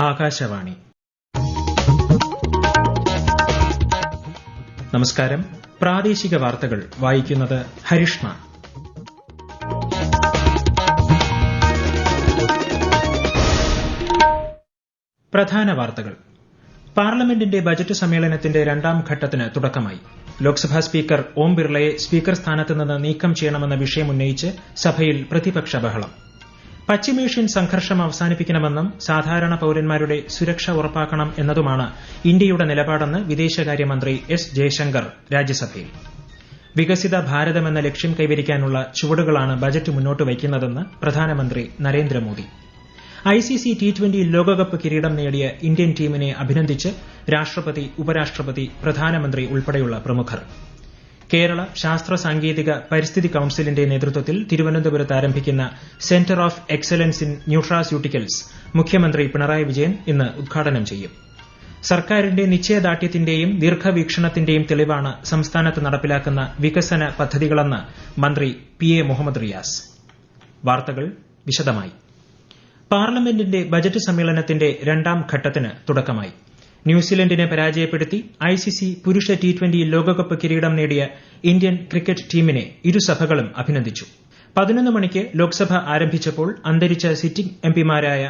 ആകാശവാണി. നമസ്കാരം. പ്രാദേശിക വാർത്തകൾ വായിക്കുന്നത് ഹരിഷ്ണ. പ്രധാന വാർത്തകൾ. പാർലമെന്റിന്റെ ബജറ്റ് സമ്മേളനത്തിന്റെ രണ്ടാം ഘട്ടത്തിന് തുടക്കമായി. ലോക്സഭാ സ്പീക്കർ ഓം ബിർളയെ സ്പീക്കർ സ്ഥാനത്ത് നിന്ന് നീക്കം ചെയ്യണമെന്ന വിഷയമുന്നയിച്ച് സഭയിൽ പ്രതിപക്ഷ ബഹളം. പശ്ചിമേഷ്യൻ സംഘർഷം അവസാനിപ്പിക്കണമെന്നും സാധാരണ പൌരന്മാരുടെ സുരക്ഷ ഉറപ്പാക്കണം എന്നതുമാണ് ഇന്ത്യയുടെ നിലപാടെന്ന് വിദേശകാര്യമന്ത്രി എസ് ജയശങ്കർ രാജ്യസഭയിൽ. വികസിത ഭാരതമെന്ന ലക്ഷ്യം കൈവരിക്കാനുള്ള ചുവടുകളാണ് ബജറ്റ് മുന്നോട്ട് വയ്ക്കുന്നതെന്ന് പ്രധാനമന്ത്രി നരേന്ദ്രമോദി. ഐസിസി T20 ലോകകപ്പ് കിരീടം നേടിയ ഇന്ത്യൻ ടീമിനെ അഭിനന്ദിച്ച് രാഷ്ട്രപതി, ഉപരാഷ്ട്രപതി, പ്രധാനമന്ത്രി ഉൾപ്പെടെയുള്ള പ്രമുഖർ. കേരള ശാസ്ത്ര സാങ്കേതിക പരിസ്ഥിതി കൌൺസിലിന്റെ നേതൃത്വത്തിൽ തിരുവനന്തപുരത്ത് ആരംഭിക്കുന്ന centre of excellence in nutraceuticals മുഖ്യമന്ത്രി പിണറായി വിജയൻ ഇന്ന് ഉദ്ഘാടനം ചെയ്യും. സർക്കാരിന്റെ നിശ്ചയദാർഢ്യത്തിന്റെയും ദീർഘവീക്ഷണത്തിന്റെയും തെളിവാണ് സംസ്ഥാനത്ത് നടപ്പിലാക്കുന്ന വികസന പദ്ധതികളെന്ന് മന്ത്രി PA മുഹമ്മദ് റിയാസ്. വാർത്തകൾ വിശദമായി. പാർലമെന്റിന്റെ ബജറ്റ് സമ്മേളനത്തിന്റെ രണ്ടാം ഘട്ടത്തിന് തുടക്കമായി. ന്യൂസിലൻഡിനെ പരാജയപ്പെടുത്തി ഐസിസി പുരുഷ T20 ലോകകപ്പ് കിരീടം നേടിയ ഇന്ത്യൻ ക്രിക്കറ്റ് ടീമിനെ ഇരുസഭകളും അഭിനന്ദിച്ചു. 11 മണിക്ക് ലോക്സഭ ആരംഭിച്ചപ്പോൾ അന്തരിച്ച സിറ്റിംഗ് എംപിമാരായ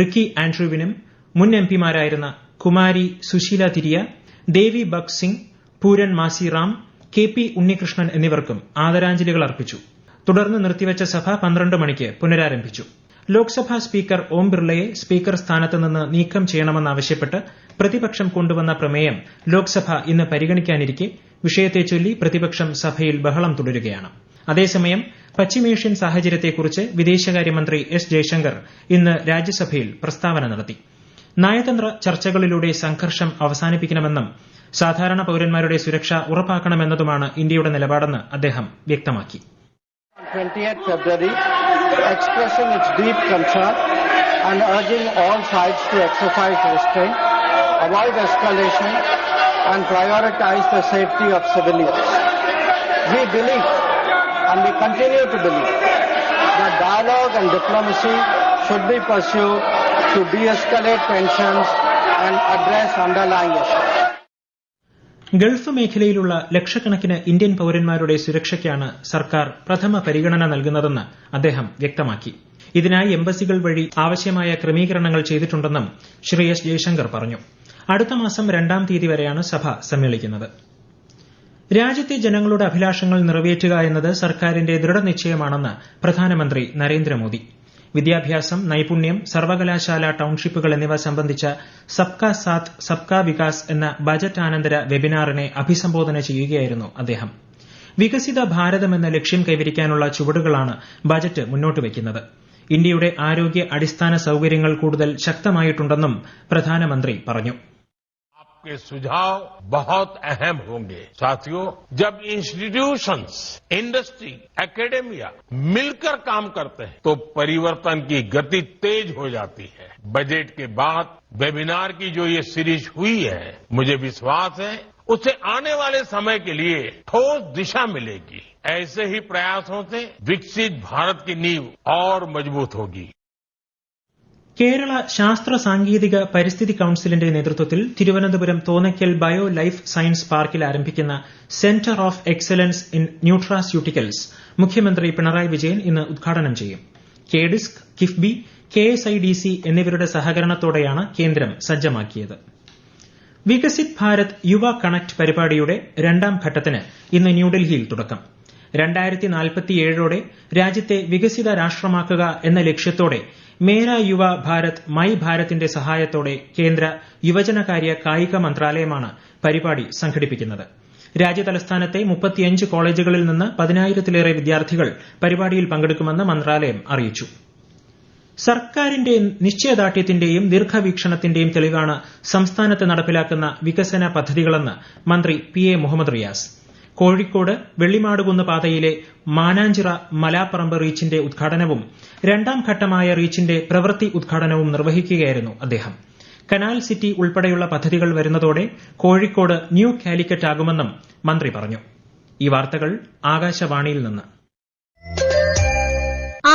റിക്കി ആൻഡ്രൂവിനും മുൻ എംപിമാരായിരുന്ന കുമാരി സുശീല തിരിയ, ദേവി ബഗ് സിംഗ്, പൂരൻ മാസി റാം, KP ഉണ്ണികൃഷ്ണൻ എന്നിവർക്കും ആദരാഞ്ജലികൾ അർപ്പിച്ചു. തുടർന്ന് നിർത്തിവച്ച സഭ 12 മണിക്ക് പുനരാരംഭിച്ചു. ലോക്സഭാ സ്പീക്കർ ഓം ബിർളയെ സ്പീക്കർ സ്ഥാനത്ത് നിന്ന് നീക്കം ചെയ്യണമെന്നാവശ്യപ്പെട്ട് പ്രതിപക്ഷം കൊണ്ടുവന്ന പ്രമേയം ലോക്സഭ ഇന്ന് പരിഗണിക്കാനിരിക്കെ വിഷയത്തെച്ചൊല്ലി പ്രതിപക്ഷം സഭയിൽ ബഹളം തുടരുകയാണ്. അതേസമയം പശ്ചിമേഷ്യൻ സാഹചര്യത്തെക്കുറിച്ച് വിദേശകാര്യമന്ത്രി എസ് ജയശങ്കർ ഇന്ന് രാജ്യസഭയിൽ പ്രസ്താവന നടത്തി. നയതന്ത്ര ചർച്ചകളിലൂടെ സംഘർഷം അവസാനിപ്പിക്കണമെന്നും സാധാരണ പൌരന്മാരുടെ സുരക്ഷ ഉറപ്പാക്കണമെന്നതുമാണ് ഇന്ത്യയുടെ നിലപാടെന്ന് അദ്ദേഹം വ്യക്തമാക്കി. 20th February, expressing its deep concern and urging all sides to exercise restraint, avoid escalation and prioritize the safety of civilians. We believe and we continue to believe that dialogue and diplomacy should be pursued to de-escalate tensions and address underlying issues. Gulf മേഖലയിലുള്ള ലക്ഷക്കണക്കിന് Indian പൌരന്മാരുടെ സുരക്ഷയ്ക്കാണ് സർക്കാർ പ്രഥമ പരിഗണന നൽകുന്നതെന്ന് അദ്ദേഹം വ്യക്തമാക്കി. ഇതിനായി എംബസികൾ വഴി ആവശ്യമായ ക്രമീകരണങ്ങൾ ചെയ്തിട്ടുണ്ടെന്നും ശ്രീ എസ് ജയശങ്കർ പറഞ്ഞു. അടുത്ത മാസം 2-ാം തീയതി വരെയാണ് സഭ സമ്മേളിക്കുന്നത്. രാജ്യത്തെ ജനങ്ങളുടെ അഭിലാഷങ്ങൾ നിറവേറ്റുക എന്നത് സർക്കാരിന്റെ ദൃഢനിശ്ചയമാണെന്ന് പ്രധാനമന്ത്രി നരേന്ദ്രമോദി. വിദ്യാഭ്യാസം, നൈപുണ്യം, സർവകലാശാല ടൌൺഷിപ്പുകൾ എന്നിവ സംബന്ധിച്ച സബ്കാ സാത്ത് സബ്കാ വികാസ് എന്ന ബജറ്റാനന്തര വെബിനാറിനെ അഭിസംബോധന ചെയ്യുകയായിരുന്നു അദ്ദേഹം. വികസിത ഭാരതമെന്ന ലക്ഷ്യം കൈവരിക്കാനുള്ള ചുവടുകളാണ് ബജറ്റ് മുന്നോട്ട് വയ്ക്കുന്നത്. ഇന്ത്യയുടെ ആരോഗ്യ അടിസ്ഥാന സൌകര്യങ്ങൾ കൂടുതൽ ശക്തമായിട്ടുണ്ടെന്നും പ്രധാനമന്ത്രി പറഞ്ഞു. आपके सुझाव बहुत अहम होंगे. साथियों, जब इंस्टीट्यूशंस, इंडस्ट्री, एकेडेमिया मिलकर काम करते हैं तो परिवर्तन की गति तेज हो जाती है. बजट के बाद वेबिनार की जो ये सीरीज हुई है, मुझे विश्वास है उससे आने वाले समय के लिए ठोस दिशा मिलेगी. ऐसे ही प्रयासों से विकसित भारत की नींव और मजबूत होगी. കേരള ശാസ്ത്ര സാങ്കേതിക പരിസ്ഥിതി കൌൺസിലിന്റെ നേതൃത്വത്തിൽ Thiruvananthapuram Thonnakkal bio life science പാർക്കിൽ ആരംഭിക്കുന്ന centre of excellence in nutraceuticals മുഖ്യമന്ത്രി പിണറായി വിജയൻ ഇന്ന് ഉദ്ഘാടനം ചെയ്യും. KDISC, കിഫ്ബി, KSIDC എന്നിവരുടെ സഹകരണത്തോടെയാണ് കേന്ദ്രം സജ്ജമാക്കിയത്. വികസിത് ഭാരത് യുവ കണക്ട് പരിപാടിയുടെ 2-ാം ഘട്ടത്തിന് ഇന്ന് ന്യൂഡൽഹിയിൽ തുടക്കം. 2047ഓടെ രാജ്യത്തെ വികസിത രാഷ്ട്രമാക്കുക എന്ന ലക്ഷ്യത്തോടെ മേര യുവ ഭാരത് മൈ ഭാരത്തിന്റെ സഹായത്തോടെ കേന്ദ്ര യുവജനകാര്യ കായിക മന്ത്രാലയമാണ് പരിപാടി സംഘടിപ്പിക്കുന്നത്. രാജ്യതലസ്ഥാനത്തെ 35 കോളേജുകളിൽ നിന്ന് 10,000-ലേറെ വിദ്യാർത്ഥികൾ പരിപാടിയിൽ പങ്കെടുക്കുമെന്ന് മന്ത്രാലയം അറിയിച്ചു. സർക്കാരിന്റെ നിശ്ചയദാർഢ്യത്തിന്റെയും ദീർഘവീക്ഷണത്തിന്റെയും തെളിവാണ് സംസ്ഥാനത്ത് നടപ്പിലാക്കുന്ന വികസന പദ്ധതികളെന്ന് മന്ത്രി PA മുഹമ്മദ് റിയാസ്. കോഴിക്കോട് വെള്ളിമാടുകുന്ന് പാതയിലെ മാനാഞ്ചിറ മലാപ്പറമ്പ് റീച്ചിന്റെ ഉദ്ഘാടനവും 2-ാം ഘട്ടമായ റീച്ചിന്റെ പ്രവൃത്തി ഉദ്ഘാടനവും നിർവഹിക്കുകയായിരുന്നു അദ്ദേഹം. കനാൽ സിറ്റി ഉൾപ്പെടെയുള്ള പദ്ധതികൾ വരുന്നതോടെ കോഴിക്കോട് ന്യൂ കാലിക്കറ്റ് ആകുമെന്നും മന്ത്രി പറഞ്ഞു. ഈ വാർത്തകൾ ആകാശവാണിയിൽ നിന്ന്.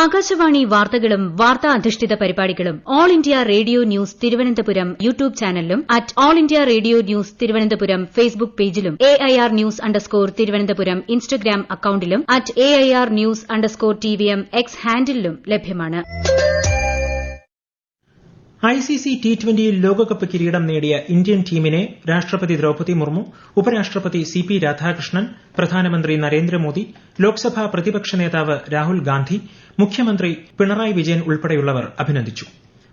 ആകാശവാണി വാർത്തകളും വാർത്താ അധിഷ്ഠിത പരിപാടികളും All India Radio News Thiruvananthapuram YouTube ചാനലിലും at All India Radio News Thiruvananthapuram Facebook പേജിലും AIR ന്യൂസ് _ തിരുവനന്തപുരം ഇൻസ്റ്റഗ്രാം അക്കൌണ്ടിലും at AIR news _ TVM X ഹാൻഡിലും ലഭ്യമാണ്. ICC T20 ലോകകപ്പ് കിരീടം നേടിയ ഇന്ത്യൻ ടീമിനെ രാഷ്ട്രപതി ദ്രൌപദി മുർമു, ഉപരാഷ്ട്രപതി CP രാധാകൃഷ്ണൻ, പ്രധാനമന്ത്രി നരേന്ദ്രമോദി, ലോക്സഭാ പ്രതിപക്ഷ നേതാവ് രാഹുൽ ഗാന്ധി, മുഖ്യമന്ത്രി പിണറായി വിജയൻ ഉൾപ്പെടെയുള്ളവർ അഭിനന്ദിച്ചു.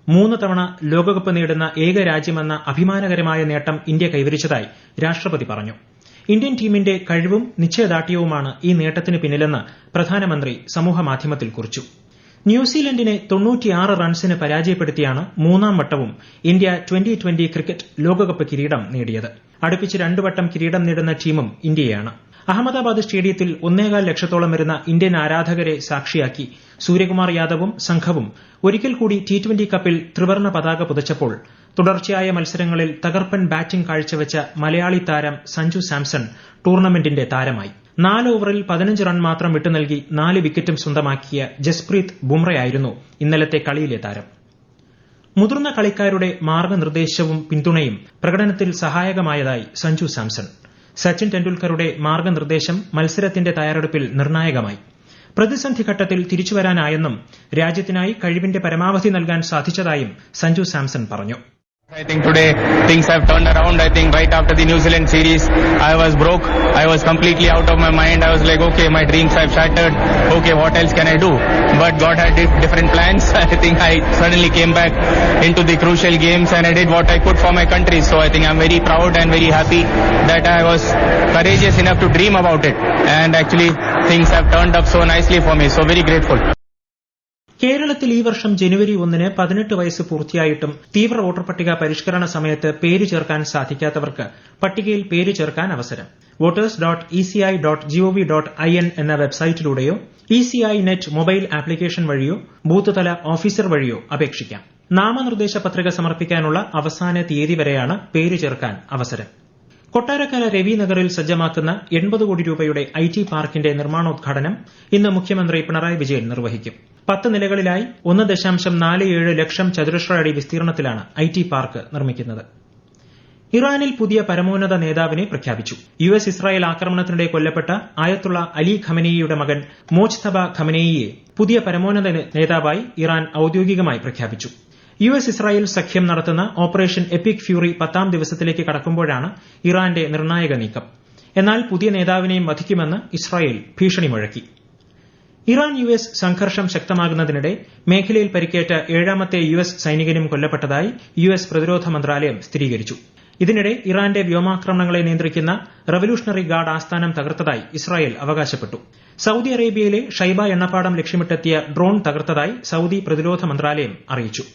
3 തവണ ലോകകപ്പ് നേടുന്ന ഏക രാജ്യമെന്ന അഭിമാനകരമായ നേട്ടം ഇന്ത്യ കൈവരിച്ചതായി രാഷ്ട്രപതി പറഞ്ഞു. ഇന്ത്യൻ ടീമിന്റെ കഴിവും നിശ്ചയദാർഢ്യവുമാണ് ഈ നേട്ടത്തിന് പിന്നിലെന്ന് പ്രധാനമന്ത്രി സമൂഹമാധ്യമത്തിൽ കുറിച്ചു. ന്യൂസിലൻഡിനെ 96 റൺസിന് പരാജയപ്പെടുത്തിയാണ് 3ാം വട്ടവും ഇന്ത്യ T20 ക്രിക്കറ്റ് ലോകകപ്പ് കിരീടം നേടിയത്. അടുപ്പിച്ച് 2 വട്ടം കിരീടം നേടുന്ന ടീമും ഇന്ത്യയാണ്. അഹമ്മദാബാദ് സ്റ്റേഡിയത്തിൽ 1.25 ലക്ഷത്തോളം വരുന്ന ഇന്ത്യൻ ആരാധകരെ സാക്ഷിയാക്കി സൂര്യകുമാർ യാദവും സംഘവും ഒരിക്കൽ കൂടി T20 കപ്പിൽ ത്രിവർണ്ണ പതാക പുതച്ചപ്പോൾ തുടർച്ചയായ മത്സരങ്ങളിൽ തകർപ്പൻ ബാറ്റിംഗ് കാഴ്ചവെച്ച മലയാളി താരം സഞ്ജു സാംസൺ ടൂർണമെന്റിന്റെ താരമായി. 4 ഓവറിൽ 15 റൺ മാത്രം വിട്ടുനൽകി 4 വിക്കറ്റും സ്വന്തമാക്കിയ ജസ്പ്രീത് ബുംറയായിരുന്നു ഇന്നലത്തെ കളിയിലെ താരം. മുതിർന്ന കളിക്കാരുടെ മാർഗനിർദ്ദേശവും പിന്തുണയും പ്രകടനത്തിൽ സഹായകമായതായി സഞ്ജു സാംസൺ. സച്ചിൻ ടെണ്ടുൽക്കറുടെ മാർഗനിർദ്ദേശം മത്സരത്തിന്റെ തയ്യാറെടുപ്പിൽ നിർണായകമായി. പ്രതിസന്ധി ഘട്ടത്തിൽ തിരിച്ചുവരാനായെന്നും രാജ്യത്തിനായി കഴിവിന്റെ പരമാവധി നൽകാൻ സാധിച്ചതായും സഞ്ജു സാംസൺ പറഞ്ഞു. I think today things have turned around. I think right after the New Zealand series, I was broke. I was completely out of my mind. I was like, okay, my dreams have shattered. Okay, what else can I do? But God had different plans. I think I suddenly came back into the crucial games and I did what I could for my country. So I think I'm very proud and very happy that I was courageous enough to dream about it. And actually things have turned up so nicely for me. So very grateful. കേരളത്തിൽ ഈ വർഷം ജനുവരി 1-ന് 18 വയസ്സ് പൂർത്തിയായിട്ടും തീവ്ര voter പട്ടിക പരിഷ്കരണ സമയത്ത് പേര് ചേർക്കാൻ സാധിക്കാത്തവർക്ക് പട്ടികയിൽ പേര് ചേർക്കാൻ അവസരം. voters.eci.gov.in എന്ന വെബ്സൈറ്റിലൂടെയോ ECI നെറ്റ് മൊബൈൽ ആപ്ലിക്കേഷൻ വഴിയോ ബൂത്ത് തല ഓഫീസർ വഴിയോ അപേക്ഷിക്കാം. നാമനിർദ്ദേശ പത്രിക സമർപ്പിക്കാനുള്ള അവസാന തീയതി വരെയാണ് പേര് ചേർക്കാൻ അവസരം. കൊട്ടാരക്കര രവി നഗറിൽ സജ്ജമാക്കുന്ന 80 കോടി രൂപയുടെ IT പാർക്കിന്റെ നിർമ്മാണോദ്ഘാടനം ഇന്ന് മുഖ്യമന്ത്രി പിണറായി വിജയൻ നിർവഹിക്കും. 10 നിലകളിലായി 1.47 ലക്ഷം ചതുരശ്ര അടി വിസ്തീർണത്തിലാണ് IT പാർക്ക് നിർമ്മിക്കുന്നത്. ഇറാനിൽ പുതിയ പരമോന്നത നേതാവിനെ പ്രഖ്യാപിച്ചു. US ഇസ്രായേൽ ആക്രമണത്തിനിടെ കൊല്ലപ്പെട്ട ആയത്തുള്ള അലി ഖമനേയിയുടെ മകൻ മോജ്തബ ഖമനേയിയെ പുതിയ പരമോന്നത നേതാവായി ഇറാൻ ഔദ്യോഗികമായി പ്രഖ്യാപിച്ചു. US ഇസ്രായേൽ സഖ്യം നടത്തുന്ന ഓപ്പറേഷൻ എപ്പിക് ഫ്യൂറി 10ാം ദിവസത്തിലേക്ക് കടക്കുമ്പോഴാണ് ഇറാന്റെ നിർണായക നീക്കം. എന്നാൽ പുതിയ നേതാവിനെയും വധിക്കുമെന്ന് ഇസ്രായേൽ ഭീഷണി മുഴക്കി. ഇറാൻ US സംഘർഷം ശക്തമാകുന്നതിനിടെ മേഖലയിൽ പരിക്കേറ്റ 7ാമത്തെ US സൈനികനും കൊല്ലപ്പെട്ടതായി US പ്രതിരോധ മന്ത്രാലയം സ്ഥിരീകരിച്ചു. ഇതിനിടെ ഇറാന്റെ വ്യോമാക്രമണങ്ങളെ നിയന്ത്രിക്കുന്ന റവല്യൂഷണറി ഗാർഡ് ആസ്ഥാനം തകർത്തതായി ഇസ്രായേൽ അവകാശപ്പെട്ടു. സൌദി അറേബ്യയിലെ ഷൈബ എണ്ണപ്പാടം ലക്ഷ്യമിട്ടെത്തിയ ഡ്രോൺ തകർത്തതായി സൌദി പ്രതിരോധ മന്ത്രാലയം അറിയിച്ചു.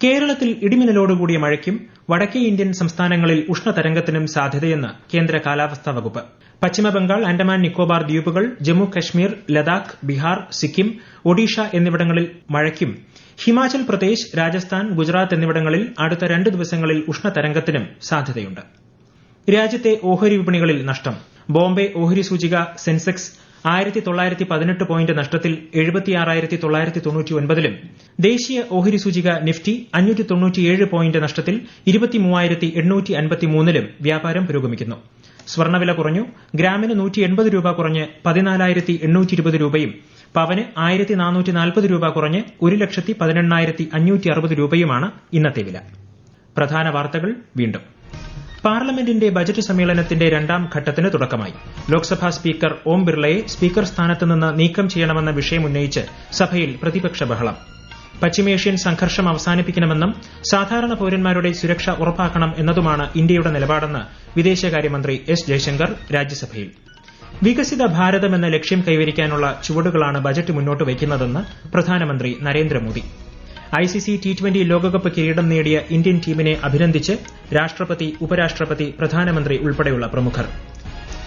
കേരളത്തിൽ ഇടിമിന്നലോടുകൂടിയ മഴയ്ക്കും വടക്കേ ഇന്ത്യൻ സംസ്ഥാനങ്ങളിൽ ഉഷ്ണതരംഗത്തിനും സാധ്യതയെന്ന് കേന്ദ്ര കാലാവസ്ഥാ വകുപ്പ്. പശ്ചിമബംഗാൾ, ആൻഡമാൻ നിക്കോബാർ ദ്വീപുകൾ, ജമ്മു കശ്മീർ, ലഡാക്ക്, ബീഹാർ, സിക്കിം, ഒഡീഷ എന്നിവിടങ്ങളിൽ മഴയ്ക്കും ഹിമാചൽ പ്രദേശ്, രാജസ്ഥാൻ, ഗുജറാത്ത് എന്നിവിടങ്ങളിൽ അടുത്ത 2 ദിവസങ്ങളിൽ ഉഷ്ണതരംഗത്തിനും സാധ്യതയുണ്ട്. രാജ്യത്തെ ഓഹരി വിപണികളിൽ നഷ്ടം. ബോംബെ ഓഹരി സൂചിക സെൻസെക്സ് 1918 പോയിന്റ് നഷ്ടത്തിൽ 76,999ലും ദേശീയ ഓഹരി സൂചിക നിഫ്റ്റി 597 പോയിന്റ് നഷ്ടത്തിൽ 23,853ലും വ്യാപാരം പുരോഗമിക്കുന്നു. സ്വർണ്ണവില കുറഞ്ഞു. ഗ്രാമിന് 180 രൂപ കുറഞ്ഞ് 14,820 രൂപയും പവന് 1,440 രൂപ കുറഞ്ഞ് 1,18,560 രൂപയുമാണ് ഇന്നത്തെ വില. പ്രധാന വാർത്തകൾ വീണ്ടും. പാർലമെന്റിന്റെ ബജറ്റ് സമ്മേളനത്തിന്റെ 2ാം ഘട്ടത്തിന് തുടക്കമായി. ലോക്സഭാ സ്പീക്കർ ഓം ബിർളയെ സ്പീക്കർ സ്ഥാനത്ത് നിന്ന് നീക്കം ചെയ്യണമെന്ന വിഷയമുന്നയിച്ച് സഭയിൽ പ്രതിപക്ഷ ബഹളം. പശ്ചിമേഷ്യൻ സംഘർഷം അവസാനിപ്പിക്കണമെന്നും സാധാരണ പൌരന്മാരുടെ സുരക്ഷ ഉറപ്പാക്കണം എന്നതുമാണ് ഇന്ത്യയുടെ നിലപാടെന്ന് വിദേശകാര്യമന്ത്രി എസ് ജയശങ്കർ രാജ്യസഭയിൽ. വികസിത ഭാരതം എന്ന ലക്ഷ്യം കൈവരിക്കാനുള്ള ചുവടുകളാണ് ബജറ്റ് മുന്നോട്ട് വയ്ക്കുന്നതെന്ന് പ്രധാനമന്ത്രി നരേന്ദ്രമോദി. ICC T20 ലോകകപ്പ് കിരീടം നേടിയ ഇന്ത്യൻ ടീമിനെ അഭിനന്ദിച്ച് രാഷ്ട്രപതി, ഉപരാഷ്ട്രപതി, പ്രധാനമന്ത്രി ഉൾപ്പെടെയുള്ള പ്രമുഖർ.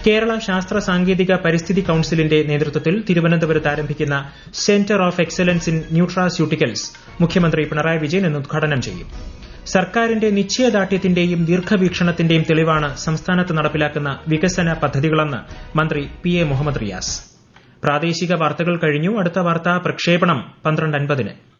കേരള ശാസ്ത്ര സാങ്കേതിക പരിസ്ഥിതി കൌൺസിലിന്റെ നേതൃത്വത്തിൽ തിരുവനന്തപുരത്ത് ആരംഭിക്കുന്ന centre of excellence in nutraceuticals മുഖ്യമന്ത്രി പിണറായി വിജയൻ ഇന്ന് ഉദ്ഘാടനം ചെയ്യും. സർക്കാരിന്റെ നിശ്ചയദാർഢ്യത്തിന്റെയും ദീർഘവീക്ഷണത്തിന്റെയും തെളിവാണ് സംസ്ഥാനത്ത് നടപ്പിലാക്കുന്ന വികസന പദ്ധതികളെന്ന് മന്ത്രി PA മുഹമ്മദ് റിയാസ്. പ്രാദേശിക വാർത്തകൾ കഴിഞ്ഞു. അടുത്ത വാർത്താ പ്രക്ഷേപണം 12:50-ന്.